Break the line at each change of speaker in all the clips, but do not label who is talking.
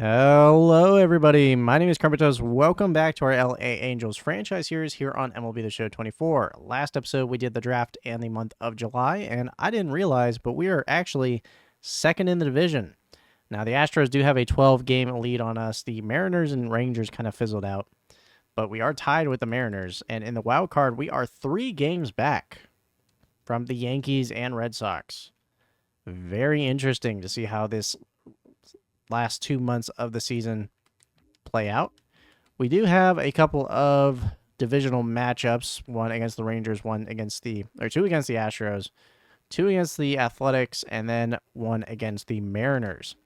Hello, everybody. My name is Crumpytoast. Welcome back to our LA Angels franchise series here on MLB The Show 24. Last episode, we did the draft and the month of July, and I didn't realize, but we are actually second in the division. Now, the Astros do have a 12-game lead on us. The Mariners and Rangers kind of fizzled out, but we are tied with the Mariners. And in the wild card, we are 3 games back from the Yankees and Red Sox. Very interesting to see how this last 2 months of the season play out. We do have a couple of divisional matchups, one against the Rangers, two against the Astros, 2 against the Athletics, and then 1 against the Mariners.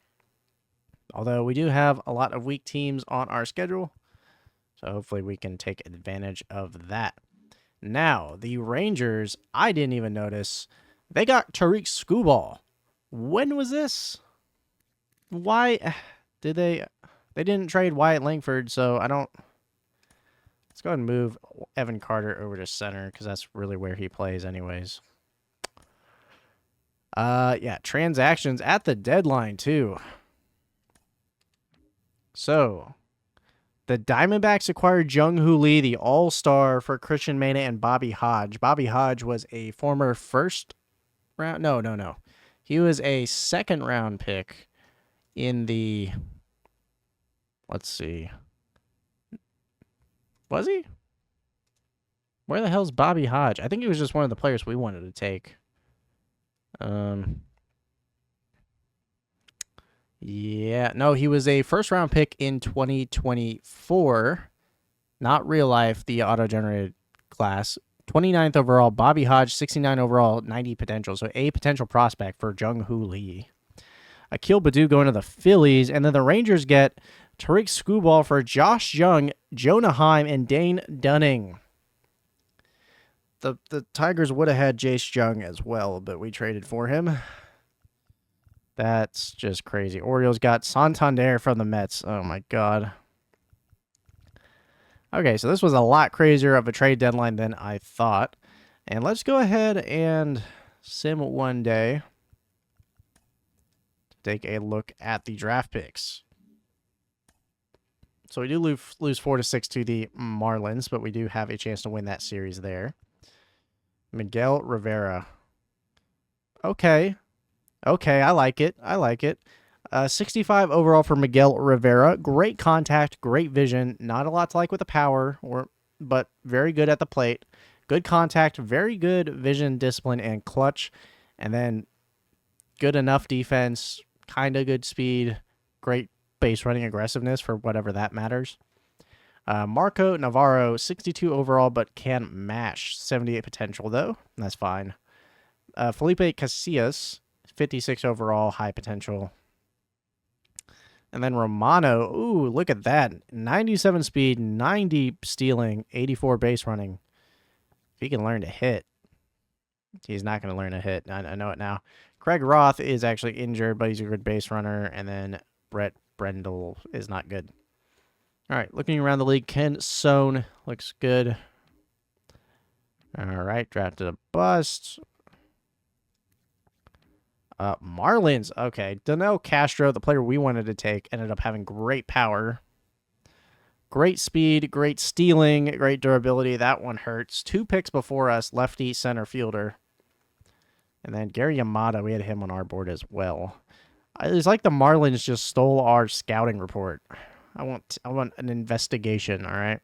Although we do have a lot of weak teams on our schedule, so hopefully we can take advantage of that. Now, the Rangers, I didn't even notice, they got Tariq Skubal. When was this? Why did they didn't trade Wyatt Langford, so I don't. Let's go ahead and move Evan Carter over to center because that's really where he plays anyways. Yeah, transactions at the deadline too. So, the Diamondbacks acquired Jung-Hoo Lee, the all-star, for Christian Mena and Bobby Hodge. Bobby Hodge was a former first round. No. He was a second-round pick in the, let's see. Was he? Where the hell's Bobby Hodge? I think he was just one of the players we wanted to take. Yeah, no, he was a first-round pick in 2024. Not real life, the auto-generated class. 29th overall, Bobby Hodge, 69 overall, 90 potential. So a potential prospect for Jung-Hoo Lee. Akil Baddoo going to the Phillies, and then the Rangers get Tariq Skubal for Josh Jung, Jonah Heim, and Dane Dunning. The Tigers would have had Jace Jung as well, but we traded for him. That's just crazy. Orioles got Santander from the Mets. Oh, my God. Okay, so this was a lot crazier of a trade deadline than I thought. And let's go ahead and sim one day. Take a look at the draft picks. So we do lose 4-6 to the Marlins, but we do have a chance to win that series there. Miguel Rivera. Okay, I like it. 65 overall for Miguel Rivera. Great contact, great vision. Not a lot to like with the power, but very good at the plate. Good contact, very good vision, discipline, and clutch. And then good enough defense, kind of good speed, great base running aggressiveness for whatever that matters. Marco Navarro, 62 overall, but can mash. 78 potential, though. That's fine. Felipe Casillas, 56 overall, high potential. And then Romano, ooh, look at that. 97 speed, 90 stealing, 84 base running. If he can learn to hit. He's not going to learn to hit. I know it now. Craig Roth is actually injured, but he's a good base runner. And then Brett Brendel is not good. All right, looking around the league, Ken Sohn looks good. All right, drafted a bust. Marlins, okay. Donnell Castro, the player we wanted to take, ended up having great power. Great speed, great stealing, great durability. That one hurts. 2 picks before us, lefty center fielder. And then Gary Yamada, we had him on our board as well. It's like the Marlins just stole our scouting report. I want an investigation, all right?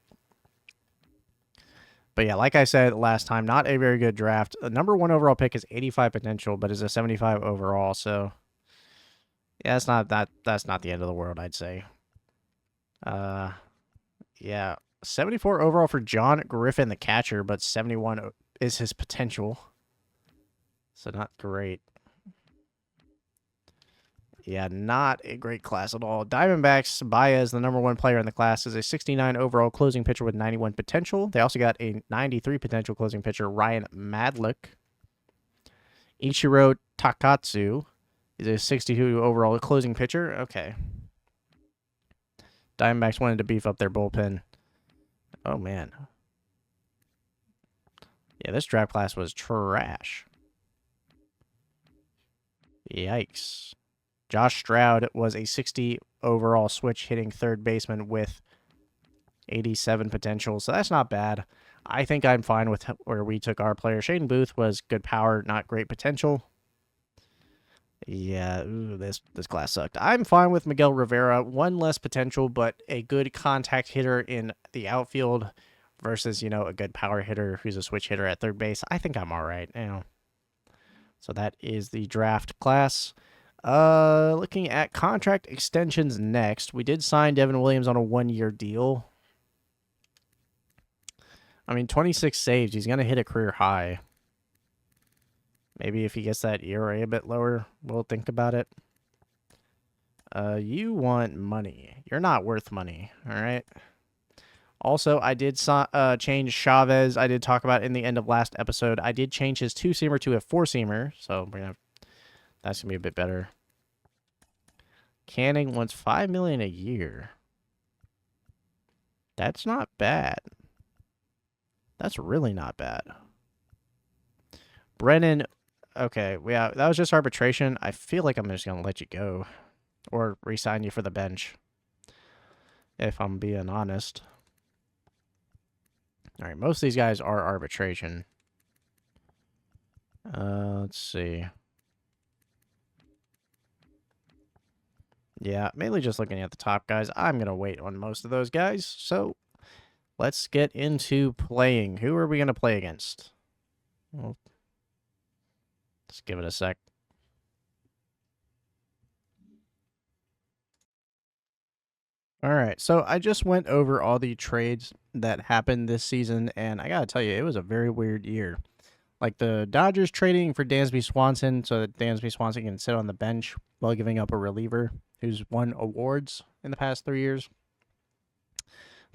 But yeah, like I said last time, not a very good draft. The number 1 overall pick is 85 potential, but is a 75 overall. So yeah, that's not the end of the world, I'd say. Yeah, 74 overall for John Griffin, the catcher, but 71 is his potential. So not great. Yeah, not a great class at all. Diamondbacks, Baez, the number 1 player in the class, is a 69 overall closing pitcher with 91 potential. They also got a 93 potential closing pitcher, Ryan Madlick. Ichiro Takatsu is a 62 overall closing pitcher. Okay. Diamondbacks wanted to beef up their bullpen. Oh, man. Yeah, this draft class was trash. Yikes. Josh Stroud was a 60 overall switch hitting third baseman with 87 potential, so that's not bad. I think I'm fine with where we took our player. Shaden Booth was good power, not great potential. Yeah, this class sucked. I'm fine with Miguel Rivera. One less potential, but a good contact hitter in the outfield versus, a good power hitter who's a switch hitter at third base. I think I'm all right. So that is the draft class. Looking at contract extensions next. We did sign Devin Williams on a 1-year deal. 26 saves. He's going to hit a career high. Maybe if he gets that ERA a bit lower, we'll think about it. You want money. You're not worth money, all right? Also, I did change Chavez. I did talk about in the end of last episode. I did change his 2-seamer to a 4-seamer, so that's going to be a bit better. Canning wants $5 million a year. That's not bad. That's really not bad. Brennan, okay, yeah, that was just arbitration. I feel like I'm just going to let you go or re-sign you for the bench, if I'm being honest. All right, most of these guys are arbitration. Let's see. Yeah, mainly just looking at the top guys. I'm going to wait on most of those guys, so let's get into playing. Who are we going to play against? Well, let's give it a sec. All right, so I just went over all the trades that happened this season, and I got to tell you, it was a very weird year. Like the Dodgers trading for Dansby Swanson so that Dansby Swanson can sit on the bench while giving up a reliever who's won awards in the past 3 years.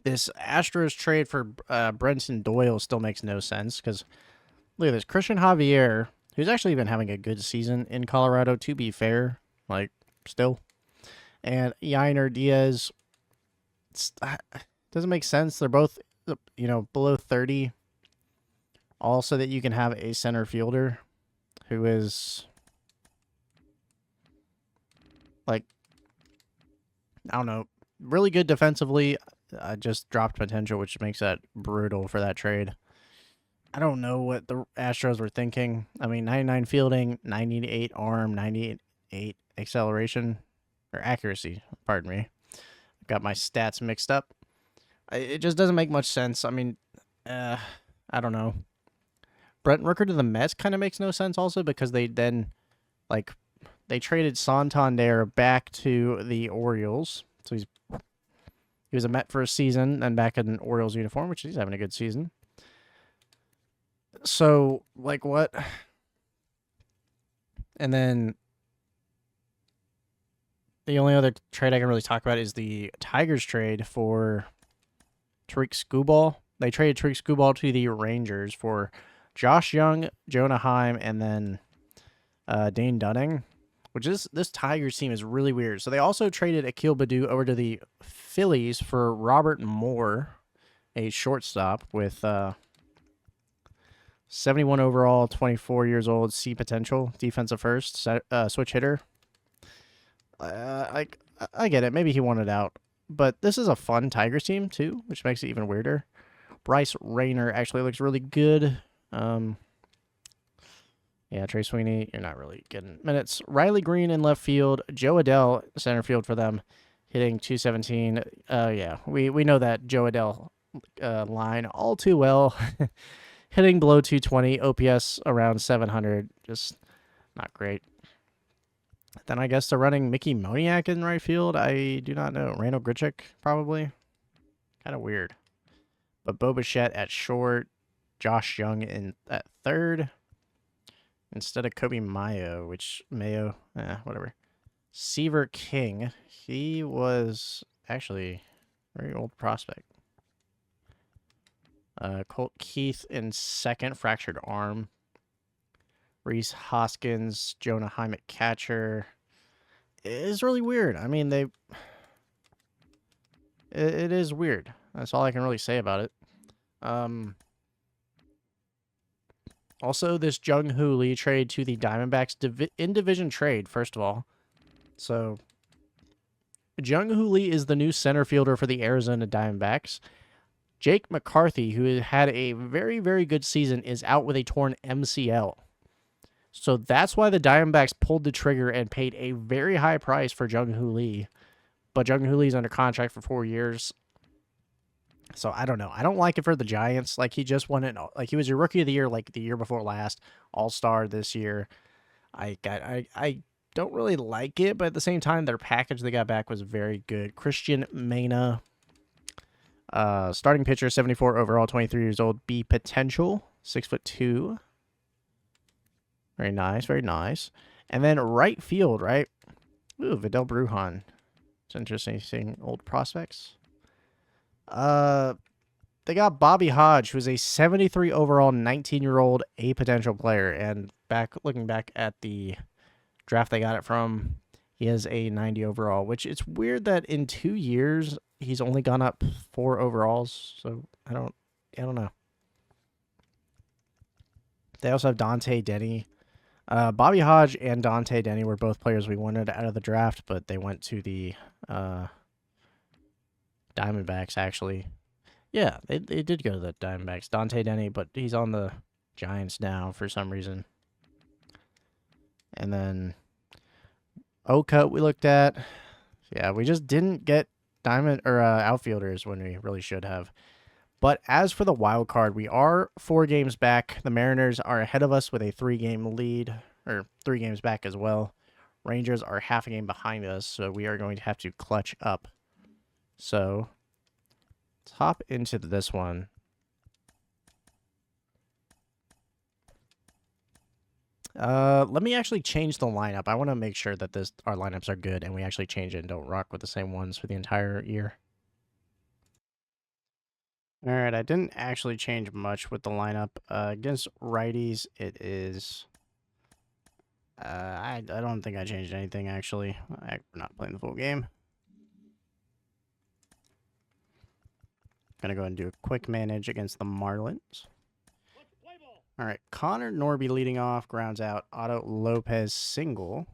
This Astros trade for Brenton Doyle still makes no sense because look at this. Christian Javier, who's actually been having a good season in Colorado, to be fair, still. And Yainer Diaz, doesn't make sense. They're both, below 30. Also that you can have a center fielder who is, I don't know, really good defensively. Just dropped potential, which makes that brutal for that trade. I don't know what the Astros were thinking. 99 fielding, 98 arm, 98 acceleration, or accuracy, pardon me. Got my stats mixed up. It just doesn't make much sense. I don't know. Brent Rooker to the Mets kind of makes no sense also because they then, they traded Santander back to the Orioles. So he was a Met for a season, then back in an Orioles uniform, which he's having a good season. So, what? And then the only other trade I can really talk about is the Tigers trade for Tariq Skubal. They traded Tariq Skubal to the Rangers for Josh Young, Jonah Heim, and then Dane Dunning, which is this Tigers team is really weird. So they also traded Akil Baddoo over to the Phillies for Robert Moore, a shortstop with 71 overall, 24 years old, C potential, defensive first, switch hitter. I get it. Maybe he wanted out. But this is a fun Tigers team, too, which makes it even weirder. Bryce Rayner actually looks really good. Yeah, Trey Sweeney, you're not really getting minutes. Riley Green in left field. Joe Adell, center field for them, hitting 217. Yeah, we know that Joe Adell line all too well. Hitting below 220, OPS around 700. Just not great. Then I guess they're running Mickey Moniak in right field. I do not know. Randall Grichuk, probably. Kind of weird. But Bo Bichette at short. Josh Young at third. Instead of Kobe Mayo, whatever. Seaver King. He was actually a very old prospect. Colt Keith in second, fractured arm. Reese Hoskins, Jonah Heim at catcher. It is really weird. It is weird. That's all I can really say about it. Also, this Jung Hoo Lee trade to the Diamondbacks in division trade, first of all. So, Jung-Hoo Lee is the new center fielder for the Arizona Diamondbacks. Jake McCarthy, who had a very, very good season, is out with a torn MCL. So that's why the Diamondbacks pulled the trigger and paid a very high price for Jung-Hoo Lee. But Jung-Hoo Lee's under contract for 4 years. So I don't know. I don't like it for the Giants. Like, he just won it. Like, he was your rookie of the year, like the year before last, All-Star this year. I don't really like it, but at the same time, their package they got back was very good. Christian Mena, starting pitcher, 74 overall, 23 years old. B potential, 6'2". Very nice, very nice. And then right field, right? Ooh, Vidal Brujan. It's interesting seeing old prospects. They got Bobby Hodge, who's a 73 overall, 19-year-old A potential player. And looking back at the draft they got it from, he has a 90 overall, which it's weird that in 2 years he's only gone up 4 overalls. So I don't know. They also have Dante Denny. Bobby Hodge and Dante Denny were both players we wanted out of the draft, but they went to the Diamondbacks, actually. Yeah, they did go to the Diamondbacks. Dante Denny, but he's on the Giants now for some reason. And then Oka we looked at. Yeah, we just didn't get outfielders when we really should have. But as for the wild card, we are 4 games back. The Mariners are ahead of us with a 3-game lead, or 3 games back as well. Rangers are half a game behind us, so we are going to have to clutch up. So let's hop into this one. Let me actually change the lineup. I want to make sure that our lineups are good and we actually change it and don't rock with the same ones for the entire year. All right, I didn't actually change much with the lineup. Against righties, it is... I don't think I changed anything, actually. I'm not playing the full game. Gonna go ahead and do a quick manage against the Marlins. All right, Connor Norby leading off, grounds out. Otto Lopez single.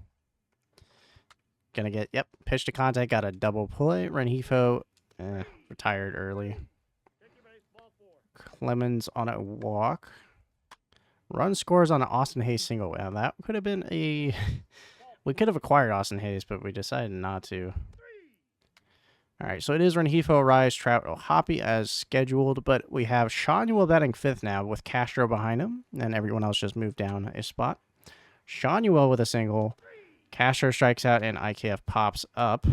Gonna get, pitch to contact, got a double play. Rengifo retired early. Clemens on a walk. Run scores on an Austin Hayes single. Well, that could have been a... We could have acquired Austin Hayes, but we decided not to. All right, so it is Rengifo, Rise, Trout, Ohtani as scheduled, but we have Sean Newell batting 5th now with Castro behind him, and everyone else just moved down a spot. Sean Newell with a single. Castro strikes out, and IKF pops up.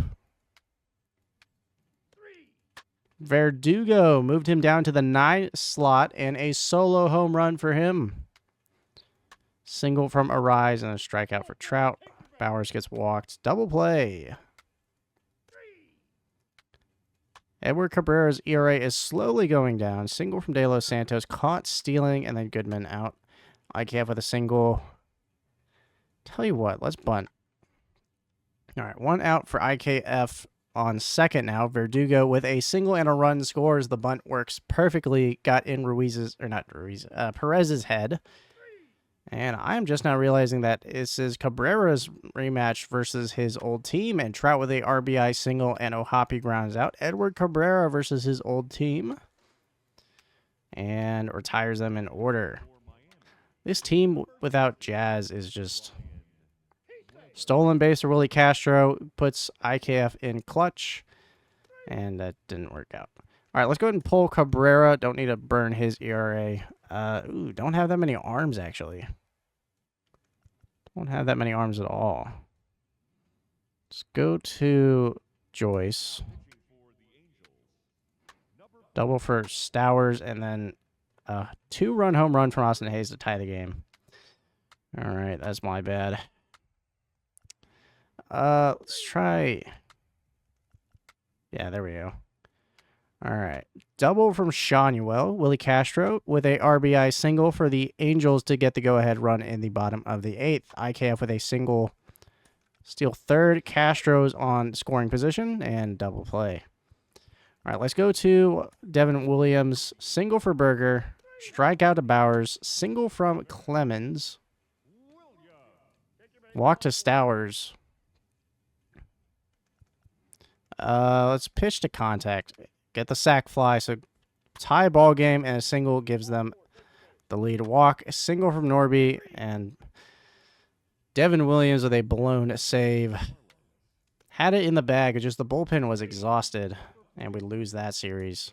Verdugo moved him down to the 9 slot, and a solo home run for him. Single from Arise and a strikeout for Trout. Bowers gets walked. Double play. Edward Cabrera's ERA is slowly going down. Single from De Los Santos. Caught stealing, and then Goodman out. IKF with a single. Tell you what, let's bunt. All right, 1 out for IKF on second now. Verdugo with a single and a run scores. The bunt works perfectly. Got in Perez's head. And I'm just now realizing that this is Cabrera's rematch versus his old team. And Trout with a RBI single and Ohtani grounds out. Edward Cabrera versus his old team. And retires them in order. This team without Jazz is just... Stolen base to Willie Castro. Puts IKF in clutch. And that didn't work out. All right, let's go ahead and pull Cabrera. Don't need to burn his ERA. Don't have that many arms, actually. Don't have that many arms at all. Let's go to Joyce. Double for Stowers, and then a 2-run home run from Austin Hayes to tie the game. All right, that's my bad. Let's try... Yeah, there we go. All right. Double from Sean Newell. Willie Castro with a RBI single for the Angels to get the go-ahead run in the bottom of the 8th. IKF with a single. Steal third. Castro's on scoring position and double play. All right, let's go to Devin Williams. Single for Berger. Strikeout to Bowers. Single from Clemens. Walk to Stowers. Let's pitch to contact. Get the sack fly. So tie ball game, and a single gives them the lead. Walk, a single from Norby, and Devin Williams with a blown save. Had it in the bag. It's just the bullpen was exhausted, and we lose that series.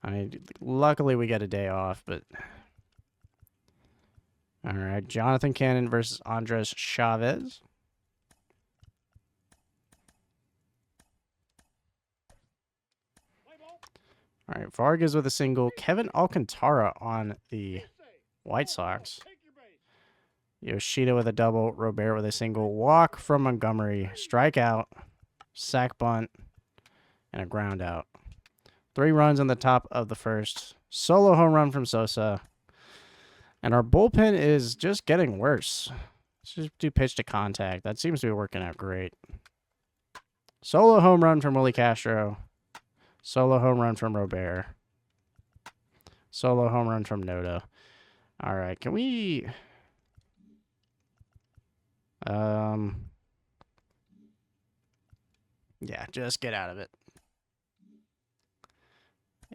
I mean, luckily we get a day off, but... All right, Jonathan Cannon versus Andres Chavez. All right, Vargas with a single. Kevin Alcantara on the White Sox. Yoshida with a double. Robert with a single. Walk from Montgomery. Strikeout. Sack bunt. And a ground out. 3 runs on the top of the first. Solo home run from Sosa. And our bullpen is just getting worse. Let's just do pitch to contact. That seems to be working out great. Solo home run from Willie Castro. Solo home run from Robert. Solo home run from Noda. All right, can we... Yeah, just get out of it.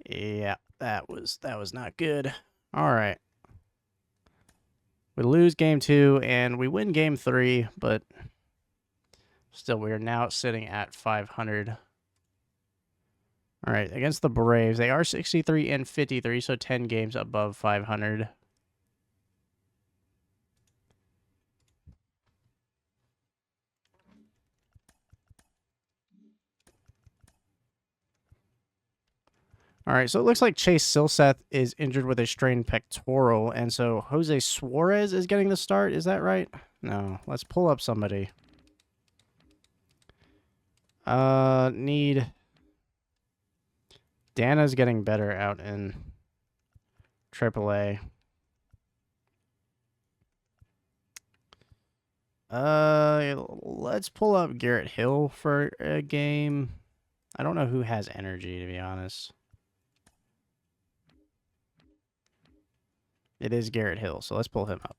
Yeah, that was not good. All right. We lose game 2 and we win game 3, but still we are now sitting at 500. All right, against the Braves, they are 63 and 53, so 10 games above 500. All right, so it looks like Chase Silseth is injured with a strained pectoral, and so Jose Suarez is getting the start. Is that right? No, let's pull up somebody. Need... Dana's getting better out in AAA. Let's pull up Garrett Hill for a game. I don't know who has energy, to be honest. It is Garrett Hill, so let's pull him up.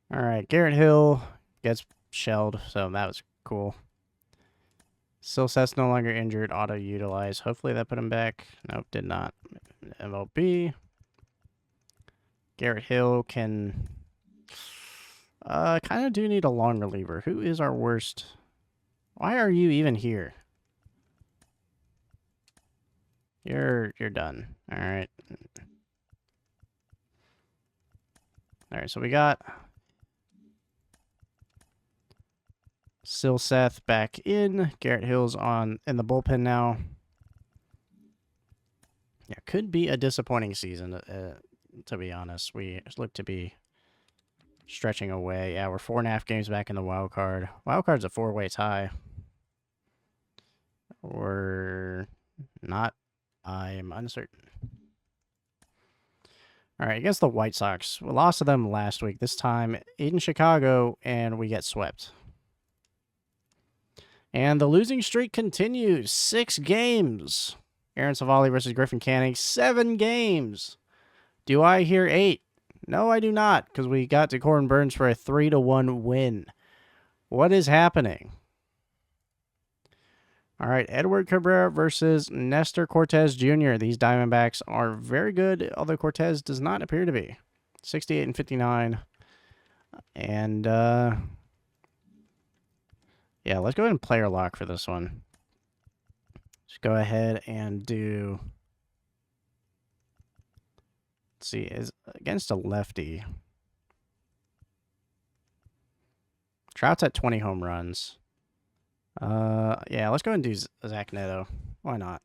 All right, Garrett Hill gets shelled, so that was cool. Silseth's no longer injured, auto-utilized. Hopefully that put him back. Nope, did not. MLB. Garrett Hill can... kind of do need a long reliever. Who is our worst? Why are you even here? You're done. All right. All right, so we got Silseth back in. Garrett Hill's in the bullpen now. Yeah, could be a disappointing season, to be honest. We look to be stretching away. Yeah, we're 4.5 games back in the wild card. Wild card's a 4-way tie. Or not. I'm uncertain. All right, against the White Sox. We lost to them last week. This time in Chicago, and we get swept. And the losing streak continues. 6 games. Aaron Savali versus Griffin Canning. 7 games. Do I hear 8? No, I do not, because we got to Corbin Burns for a 3-1 win. What is happening? All right, Edward Cabrera versus Nestor Cortez Jr. These Diamondbacks are very good, although Cortez does not appear to be. 68 and 59. And, yeah, let's go ahead and player lock for this one. Just go ahead and do... Let's see, is against a lefty. Trout's at 20 home runs. Yeah, let's go ahead and do Zach Neto. Why not?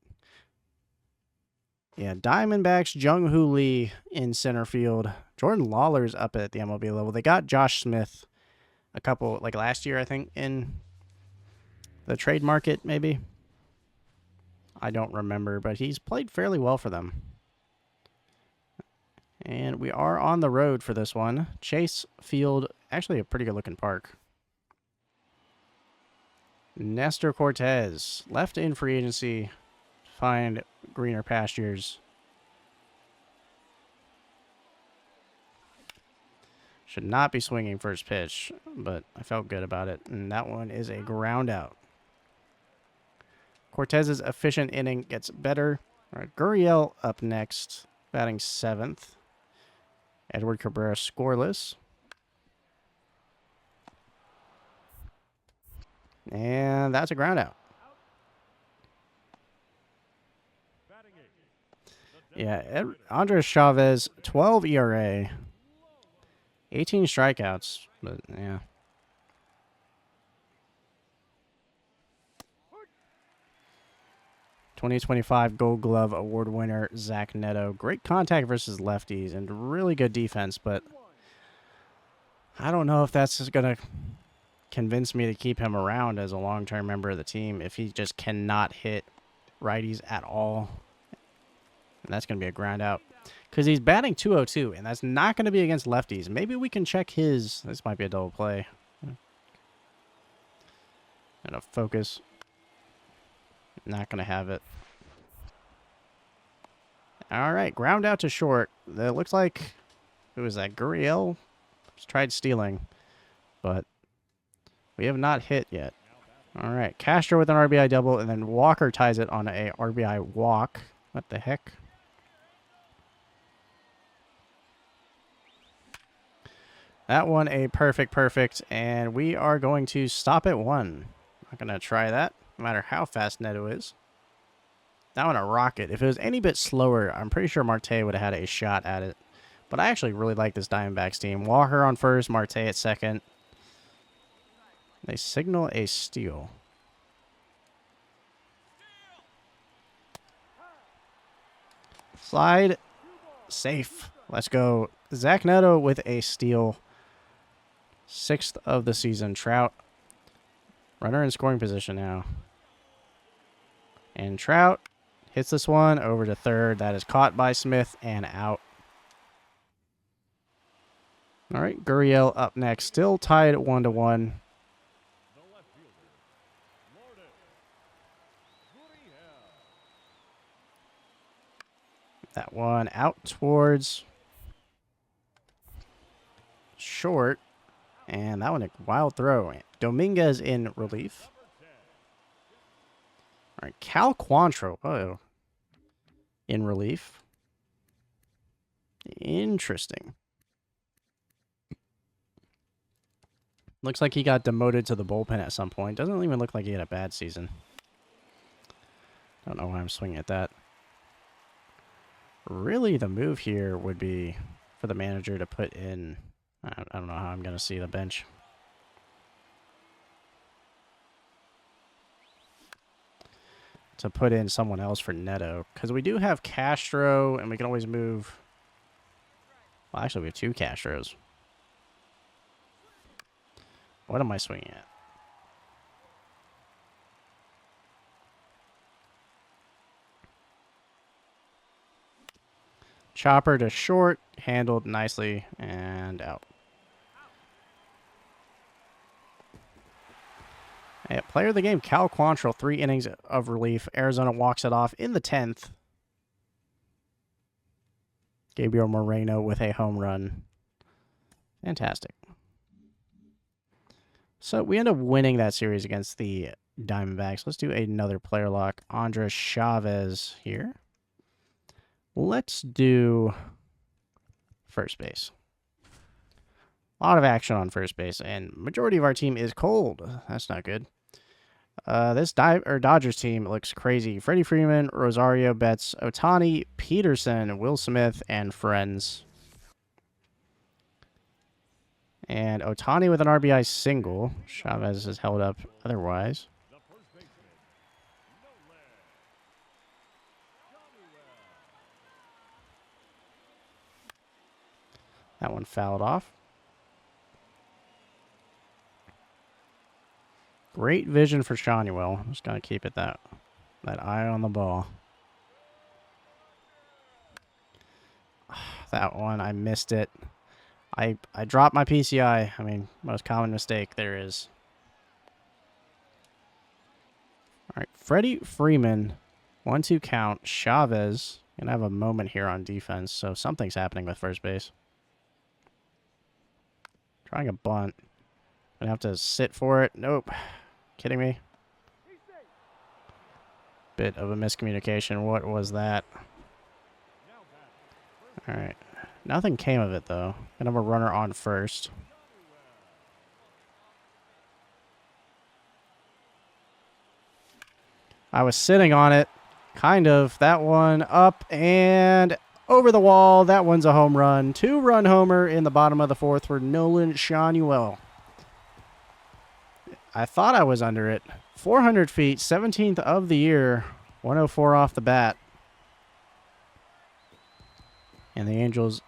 Yeah, Diamondbacks, Jung-Hoo Lee in center field. Jordan Lawler's up at the MLB level. They got Josh Smith a couple, like last year, I think, in the trade market, maybe. I don't remember, but he's played fairly well for them. And we are on the road for this one. Chase Field, actually a pretty good looking park. Nestor Cortez, left in free agency, find greener pastures. Should not be swinging first pitch, but I felt good about it. And that one is a ground out. Cortez's efficient inning gets better. All right, Gurriel up next, batting 7th. Edward Cabrera scoreless. And that's a ground out. Yeah, Andres Chavez, 12 ERA, 18 strikeouts, but yeah. '25 Gold Glove Award winner Zach Neto. Great contact versus lefties and really good defense, but I don't know if that's going to convince me to keep him around as a long-term member of the team if he just cannot hit righties at all. And that's going to be a ground out because he's batting .202, and that's not going to be against lefties. Maybe we can check his. This might be a double play. And a focus. Not going to have it. All right, ground out to short. It looks like, who was that? Gurriel tried stealing, but we have not hit yet. All right, Castro with an RBI double, and then Walker ties it on a RBI walk. What the heck? That one a perfect, and we are going to stop at 1. Not going to try that, no matter how fast Neto is. That one a rocket. If it was any bit slower, I'm pretty sure Marte would have had a shot at it. But I actually really like this Diamondbacks team. Walker on first, Marte at second. They signal a steal. Slide. Safe. Let's go. Zach Neto with a steal. 6th of the season. Trout. Runner in scoring position now. And Trout hits this one over to third. That is caught by Smith and out. All right, Gurriel up next. Still tied at 1-1. That one out towards short. And that one a wild throw. Dominguez in relief. All right, Cal Quantrill in relief. Interesting. Looks like he got demoted to the bullpen at some point. Doesn't even look like he had a bad season. Don't know why I'm swinging at that. Really, the move here would be for the manager to put in... I don't know how I'm going to see the bench. To put in someone else for Neto. Because we do have Castro, and we can always move... Well, actually, we have 2 Castros. What am I swinging at? Chopper to short, handled nicely, and out. Yeah, player of the game, Cal Quantrill, 3 innings of relief. Arizona walks it off in the 10th. Gabriel Moreno with a home run. Fantastic. So we end up winning that series against the Diamondbacks. Let's do another player lock. Andres Chavez here. Let's do first base. A lot of action on first base, and majority of our team is cold. That's not good. This Dodgers team looks crazy. Freddie Freeman, Rosario, Betts, Ohtani, Peterson, Will Smith, and friends. And Ohtani with an RBI single. Chavez is held up otherwise. That one fouled off. Great vision for Shawnuel. I'm just going to keep it that. That eye on the ball. That one, I missed it. I dropped my PCI. I mean, most common mistake there is. All right, Freddie Freeman, 1-2 count. Chavez gonna have a moment here on defense, so something's happening with first base. Trying a bunt. Gonna have to sit for it. Nope. Kidding me? Bit of a miscommunication. What was that? All right. Nothing came of it, though. Gonna have a runner on first. I was sitting on it. Kind of. That one up and over the wall. That one's a home run. 2-run homer in the bottom of the 4th for Nolan Schanuel. I thought I was under it. 400 feet, 17th of the year. 104 off the bat. And the Angels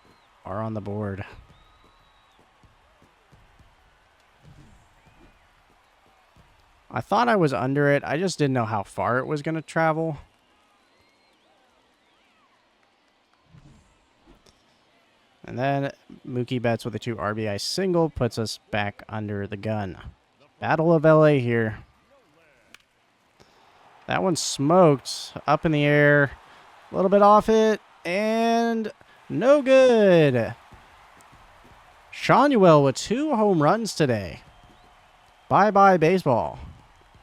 are on the board. I thought I was under it. I just didn't know how far it was going to travel. And then Mookie Betts with a 2 RBI single puts us back under the gun. Battle of LA here. That one smoked. Up in the air. A little bit off it. And no good. Schanuel with 2 home runs today. Bye-bye baseball.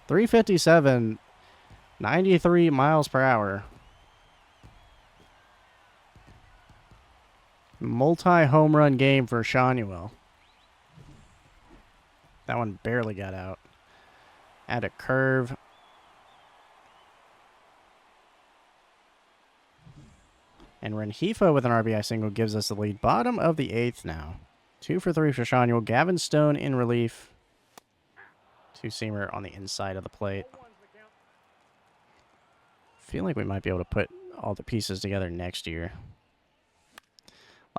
357. 93 miles per hour. Multi-home run game for Schanuel. That one barely got out. Add a curve. And Rengifo with an RBI single gives us the lead. Bottom of the 8th now. 2 for 3 for Schanuel. Gavin Stone in relief. 2-seamer on the inside of the plate. Feel like we might be able to put all the pieces together next year.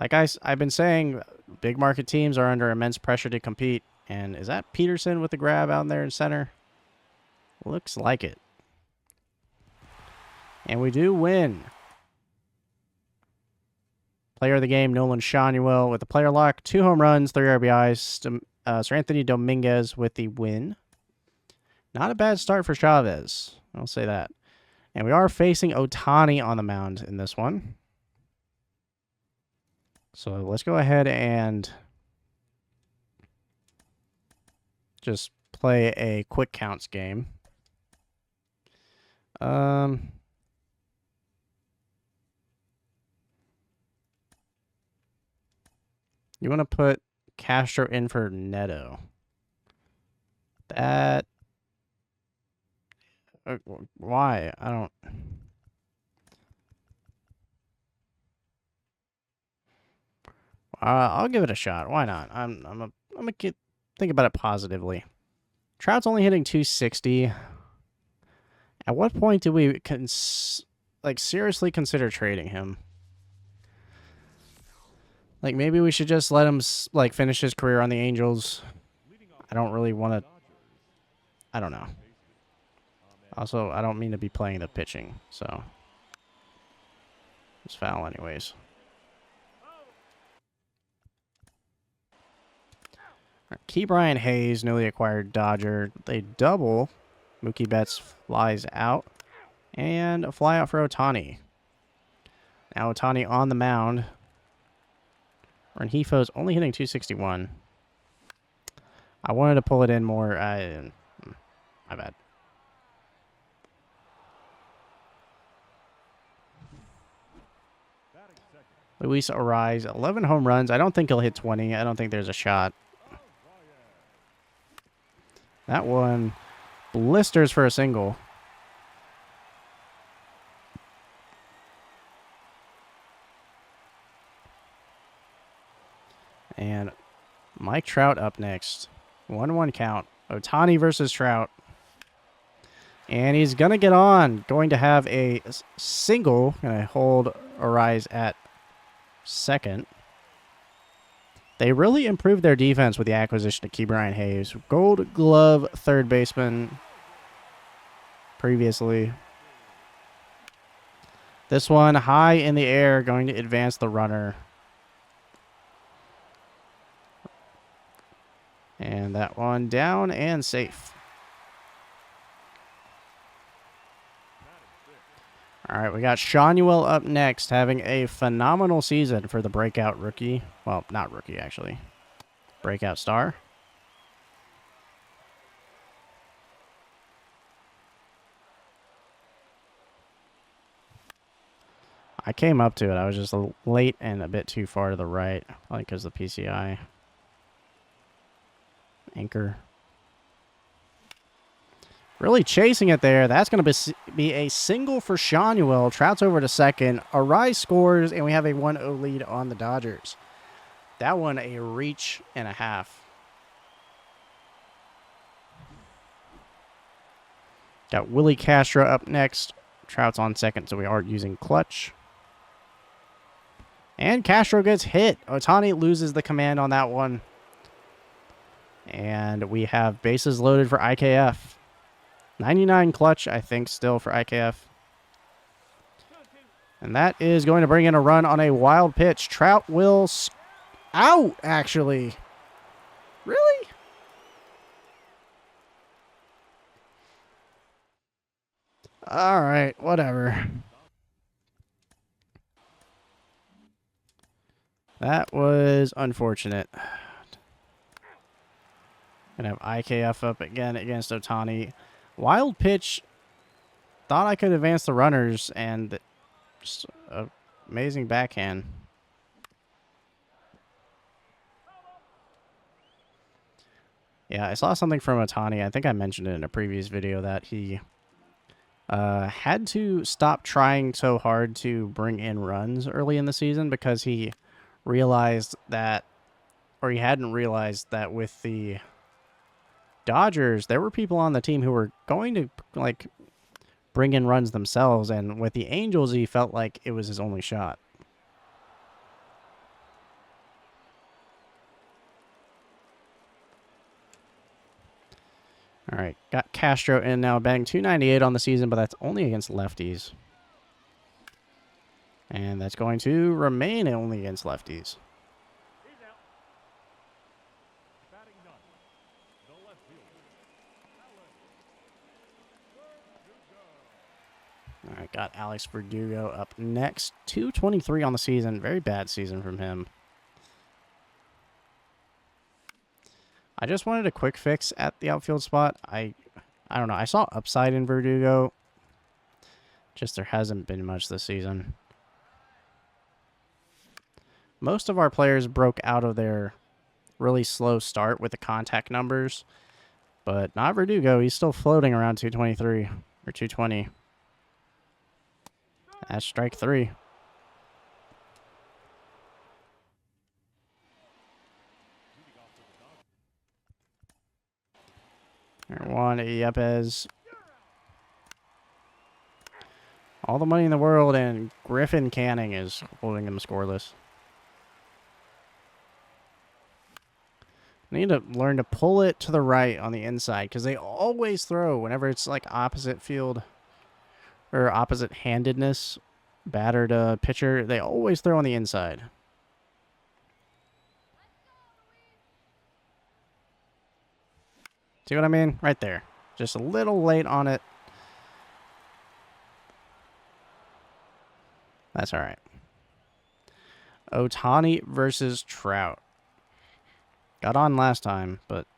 Like I've been saying, big market teams are under immense pressure to compete. And is that Peterson with the grab out there in center? Looks like it. And we do win. Player of the game, Nolan Schanuel with the player lock. 2 home runs, 3 RBIs. Sir Anthony Dominguez with the win. Not a bad start for Chavez. I'll say that. And we are facing Ohtani on the mound in this one. So let's go ahead and just play a quick counts game. You want to put Castro in for Neto. That... why? I don't... I'll give it a shot. Why not? I'm gonna think about it positively. Trout's only hitting 260. At what point do we seriously consider trading him? Like, maybe we should just let him finish his career on the Angels. I don't really want to. I don't know. Also, I don't mean to be playing the pitching, so it's foul anyways. Ke'Bryan Hayes, newly acquired Dodger. They double. Mookie Betts flies out. And a fly out for Ohtani. Now Ohtani on the mound. Rengifo's only hitting 261. I wanted to pull it in more. My bad. Luis Ariz, 11 home runs. I don't think he'll hit 20. I don't think there's a shot. That one blisters for a single. And Mike Trout up next. 1-1 count. Ohtani versus Trout. And he's going to get on. Going to have a single. Going to hold Ariz at second. They really improved their defense with the acquisition of Ke'Bryan Hayes. Gold Glove third baseman previously. This one high in the air, going to advance the runner. And that one down and safe. All right, we got Shanuel up next, having a phenomenal season for the breakout rookie. Well, not rookie, actually. Breakout star. I came up to it. I was just late and a bit too far to the right, probably because of the PCI. Anchor. Really chasing it there. That's going to be a single for Shanuel. Trout's over to second. Arise scores, and we have a 1-0 lead on the Dodgers. That one a reach and a half. Got Willie Castro up next. Trout's on second, so we are using clutch. And Castro gets hit. Ohtani loses the command on that one. And we have bases loaded for IKF. 99 clutch, I think, still for IKF. And that is going to bring in a run on a wild pitch. Trout will out, actually. Really? All right, whatever. That was unfortunate. Gonna have IKF up again against Ohtani. Wild pitch. Thought I could advance the runners, and just amazing backhand. Yeah, I saw something from Ohtani. I think I mentioned it in a previous video that he had to stop trying so hard to bring in runs early in the season because he realized that, or he hadn't realized that with the Dodgers, there were people on the team who were going to, like, bring in runs themselves, and with the Angels, he felt like it was his only shot. All right, got Castro in now, batting .298 on the season, but that's only against lefties. And that's going to remain only against lefties. All right, got Alex Verdugo up next. .223 on the season. Very bad season from him. I just wanted a quick fix at the outfield spot. I don't know. I saw upside in Verdugo. Just there hasn't been much this season. Most of our players broke out of their really slow start with the contact numbers. But not Verdugo. He's still floating around 223 or 220. That's strike three. Juan Yepes. All the money in the world, and Griffin Canning is holding them scoreless. Need to learn to pull it to the right on the inside because they always throw whenever it's like opposite field or opposite handedness, batter to pitcher. They always throw on the inside. See what I mean? Right there. Just a little late on it. That's all right. Ohtani versus Trout. Got on last time, but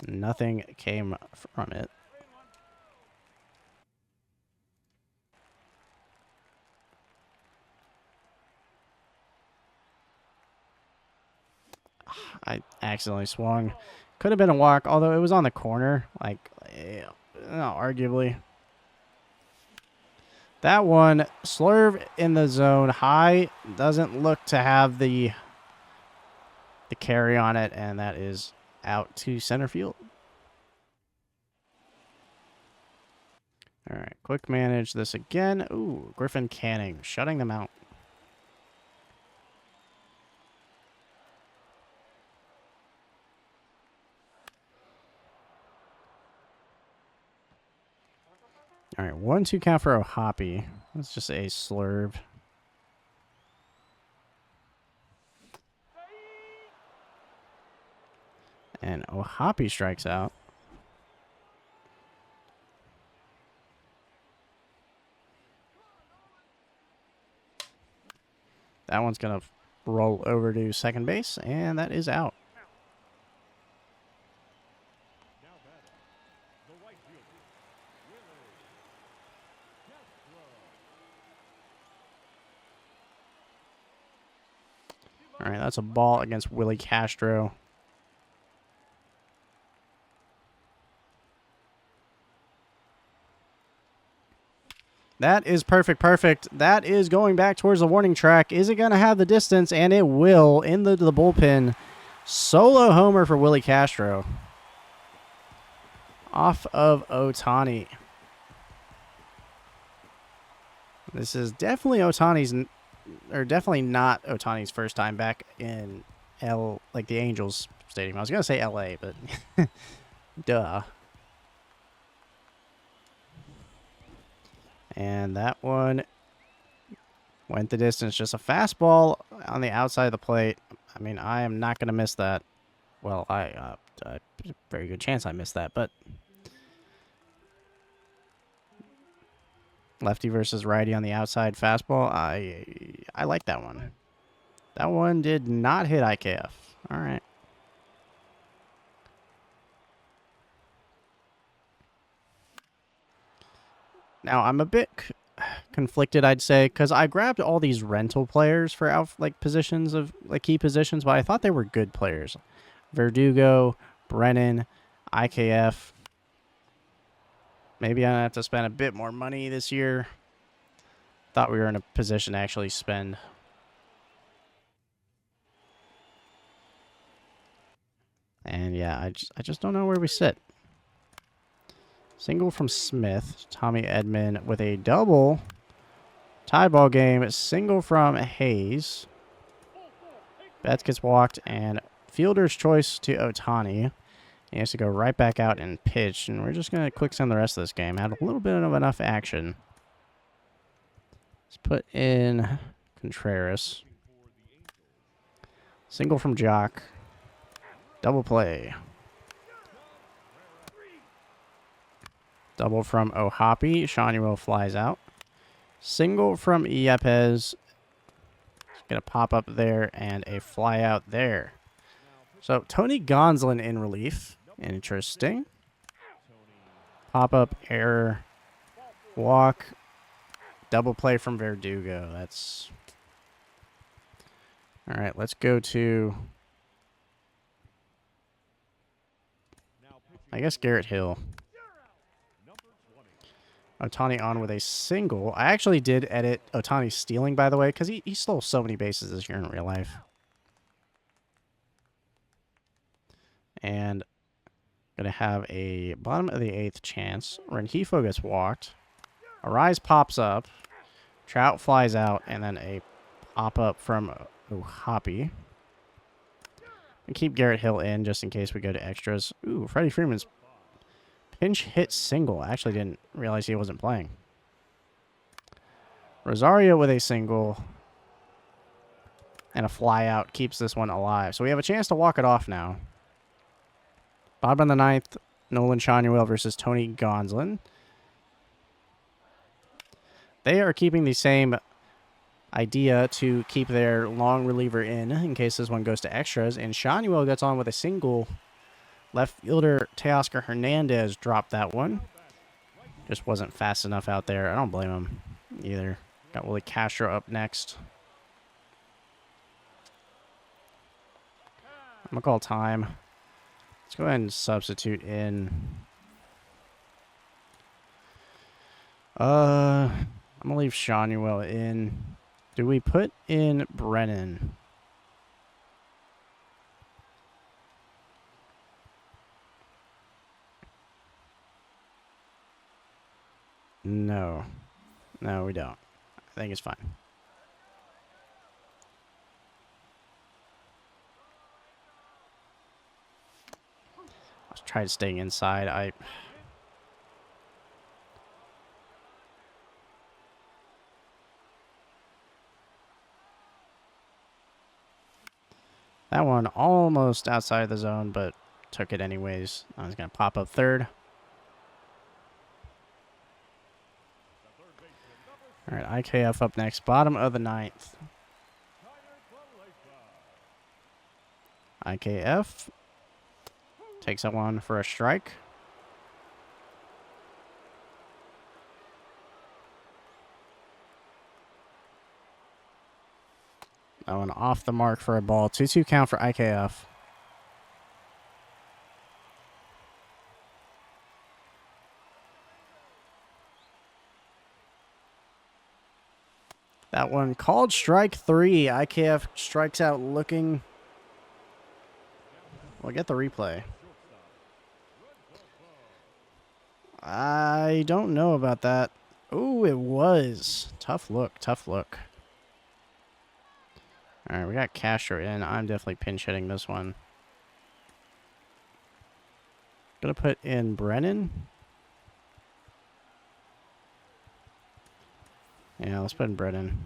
nothing came from it. I accidentally swung. Could have been a walk, although it was on the corner. Like, arguably. That one, slurve in the zone. High doesn't look to have the carry on it, and that is out to center field. All right, quick manage this again. Ooh, Griffin Canning, shutting them out. All right, 1-2 count for Ohtani. Let's just say slurve. And Ohtani strikes out. That one's going to roll over to second base, and that is out. All right, that's a ball against Willie Castro. That is perfect, perfect. That is going back towards the warning track. Is it going to have the distance? And it will in the bullpen. Solo homer for Willie Castro. Off of Ohtani. This is definitely Ohtani's, or definitely not Ohtani's first time back in the Angels Stadium. I was going to say LA, but duh. And that one went the distance. Just a fastball on the outside of the plate. I mean, I am not going to miss that. Well, very good chance I missed that, but lefty versus righty on the outside fastball. I like that one. That one did not hit IKF. All right. Now, I'm a bit conflicted, I'd say, because I grabbed all these rental players for positions of key positions, but I thought they were good players. Verdugo, Brennan, IKF. Maybe I'm going to have to spend a bit more money this year. Thought we were in a position to actually spend. And yeah, I just don't know where we sit. Single from Smith. Tommy Edman with a double. Tie ball game. Single from Hayes. Betts gets walked, and fielder's choice to Ohtani. He has to go right back out and pitch, and we're just going to quick send the rest of this game. Had a little bit of enough action. Let's put in Contreras. Single from Jock. Double play. Double from Ohtani. Shanuel flies out. Single from Yepes. Going to pop up there and a fly out there. So Tony Gonsolin in relief. Interesting. Pop up, error, walk, double play from Verdugo. That's all right. Let's go to, I guess, Garrett Hill. Ohtani on with a single. I actually did edit Ohtani stealing, by the way, because he stole so many bases this year in real life. And going to have a bottom of the 8th chance. Rengifo gets walked. Arise pops up. Trout flies out, and then a pop-up from Ohtani. And keep Garrett Hill in just in case we go to extras. Ooh, Freddie Freeman's pinch hit single. I actually didn't realize he wasn't playing. Rosario with a single. And a fly out keeps this one alive. So we have a chance to walk it off now. Bottom of the 9th, Nolan Shanuel versus Tony Gonsolin. They are keeping the same idea to keep their long reliever in case this one goes to extras. And Shanuel gets on with a single. Left fielder Teoscar Hernandez dropped that one. Just wasn't fast enough out there. I don't blame him either. Got Willie Castro up next. I'm going to call time. Let's go ahead and substitute in. I'm going to leave Shanuel in. Do we put in Brennan? No. No, we don't. I think it's fine. Let's try to stay inside. That one almost outside of the zone, but took it anyways. I was going to pop up third. All right, IKF up next, bottom of the ninth. IKF takes that one for a strike. That one off the mark for a ball. 2-2 count for IKF. That one called strike 3. IKF strikes out looking. We'll get the replay. I don't know about that. Ooh, it was. Tough look, tough look. All right, we got Castro in. I'm definitely pinch hitting this one. Gonna put in Brennan. Yeah, let's put in Brennan.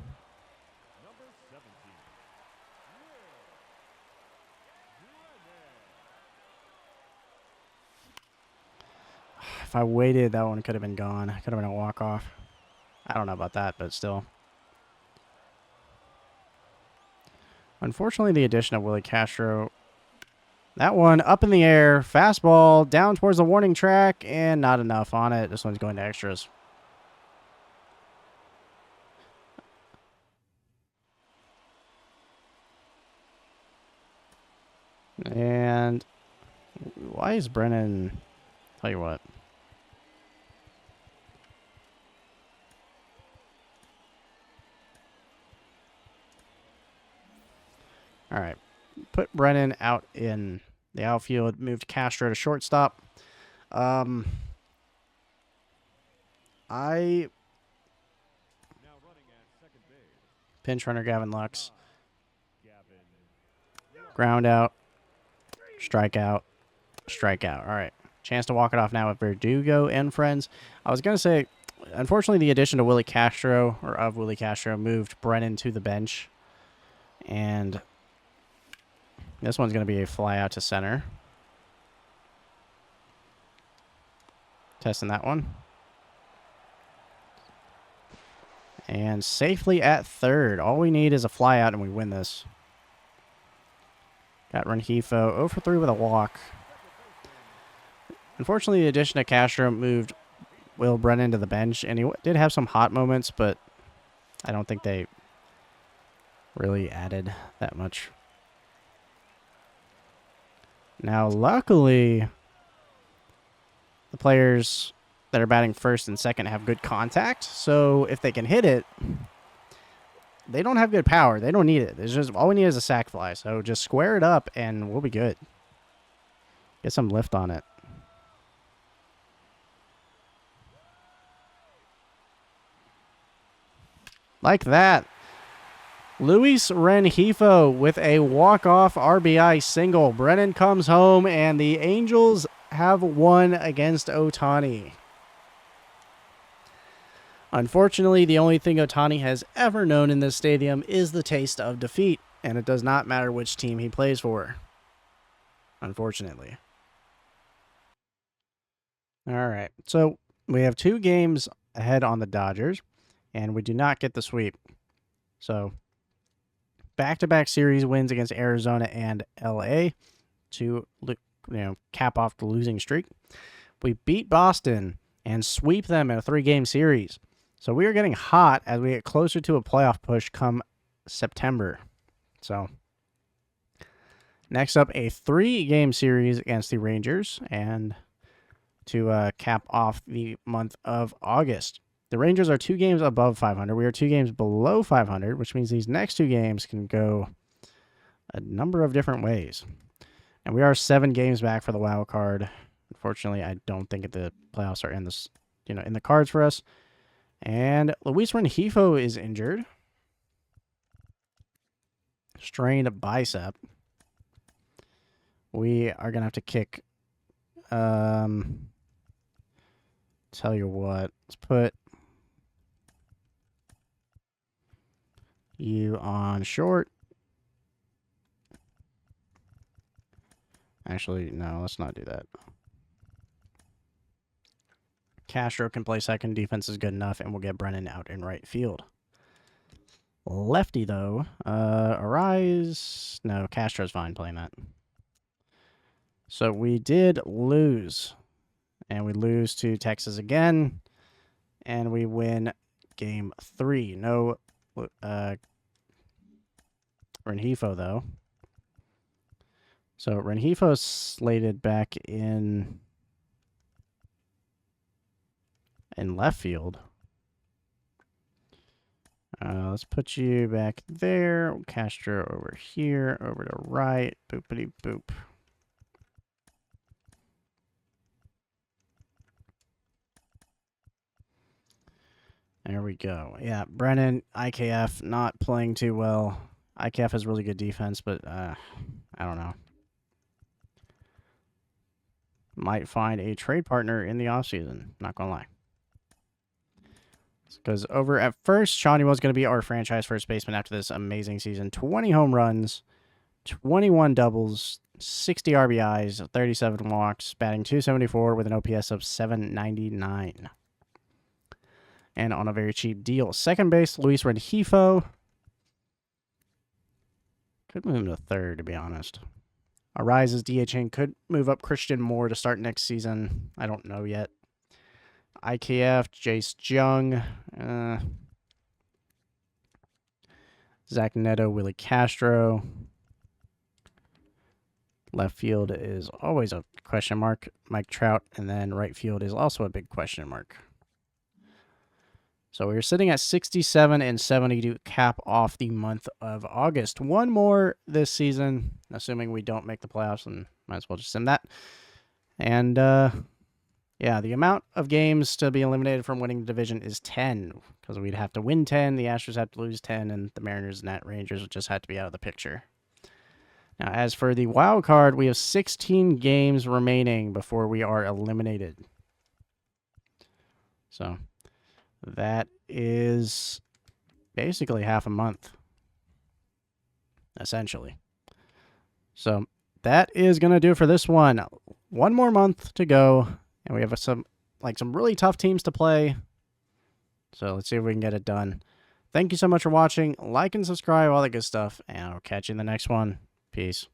If I waited, that one could have been gone. Could have been a walk-off. I don't know about that, but still. Unfortunately, the addition of Willie Castro. That one up in the air. Fastball down towards the warning track, and not enough on it. This one's going to extras. And why is Brennan... Tell you what. All right. Put Brennan out in the outfield. Moved Castro to shortstop. Pinch runner Gavin Lux. Ground out. Strikeout. Strikeout. All right. Chance to walk it off now with Verdugo and friends. I was going to say, unfortunately, the addition to Willie Castro, or of Willie Castro, moved Brennan to the bench. And this one's going to be a fly out to center. Testing that one. And safely at third. All we need is a fly out and we win this. Got Rengifo 0 for 3 with a walk. Unfortunately, the addition of Castro moved Will Brennan to the bench, and he did have some hot moments, but I don't think they really added that much. Now, luckily, the players that are batting first and second have good contact, so if they can hit it, they don't have good power. They don't need it. It's just all we need is a sac fly, so just square it up, and we'll be good. Get some lift on it. Like that. Luis Rengifo with a walk-off RBI single. Brennan comes home, and the Angels have won against Ohtani. Unfortunately, the only thing Ohtani has ever known in this stadium is the taste of defeat, and it does not matter which team he plays for. Unfortunately. All right, so we have 2 games ahead on the Dodgers, and we do not get the sweep. So, back-to-back series wins against Arizona and LA to cap off the losing streak. We beat Boston and sweep them in a 3-game series. So we are getting hot as we get closer to a playoff push come September. So next up, a 3-game series against the Rangers and to cap off the month of August. The Rangers are 2 games above 500. We are 2 games below 500, which means these next 2 games can go a number of different ways. And we are 7 games back for the wild card. Unfortunately, I don't think the playoffs are in this, in the cards for us. And Luis Rengifo is injured. Strained bicep. We are going to have to kick. Tell you what. Let's put you on short. Actually, no, let's not do that. Castro can play second. Defense is good enough, and we'll get Brennan out in right field. Lefty, though. Arise. No, Castro's fine playing that. So we did lose. And we lose to Texas again. And we win game 3. No Rengifo, though. So Rengifo slated back in left field. Let's put you back there. Castro over here, over to right. Boopity boop. There we go. Yeah, Brennan, IKF, not playing too well. IKF has really good defense, but I don't know. Might find a trade partner in the offseason. Not going to lie. Because over at first, Shawnee was going to be our franchise first baseman after this amazing season. 20 home runs, 21 doubles, 60 RBIs, 37 walks, batting .274 with an OPS of .799. And on a very cheap deal. Second base, Luis Rengifo. Could move him to third, to be honest. Arises DHing. Could move up Christian Moore to start next season. I don't know yet. IKF, Jace Jung, Zach Neto, Willie Castro. Left field is always a question mark. Mike Trout, and then right field is also a big question mark. So we're sitting at 67 and 70 to cap off the month of August. One more this season, assuming we don't make the playoffs, and might as well just send that. And yeah, the amount of games to be eliminated from winning the division is 10, because we'd have to win 10, the Astros have to lose 10, and the Mariners and Rangers would just have to be out of the picture. Now, as for the wild card, we have 16 games remaining before we are eliminated. So that is basically half a month, essentially. So that is going to do it for this one. One more month to go, and we have some really tough teams to play. So let's see if we can get it done. Thank you so much for watching. Like and subscribe, all that good stuff, and I'll catch you in the next one. Peace.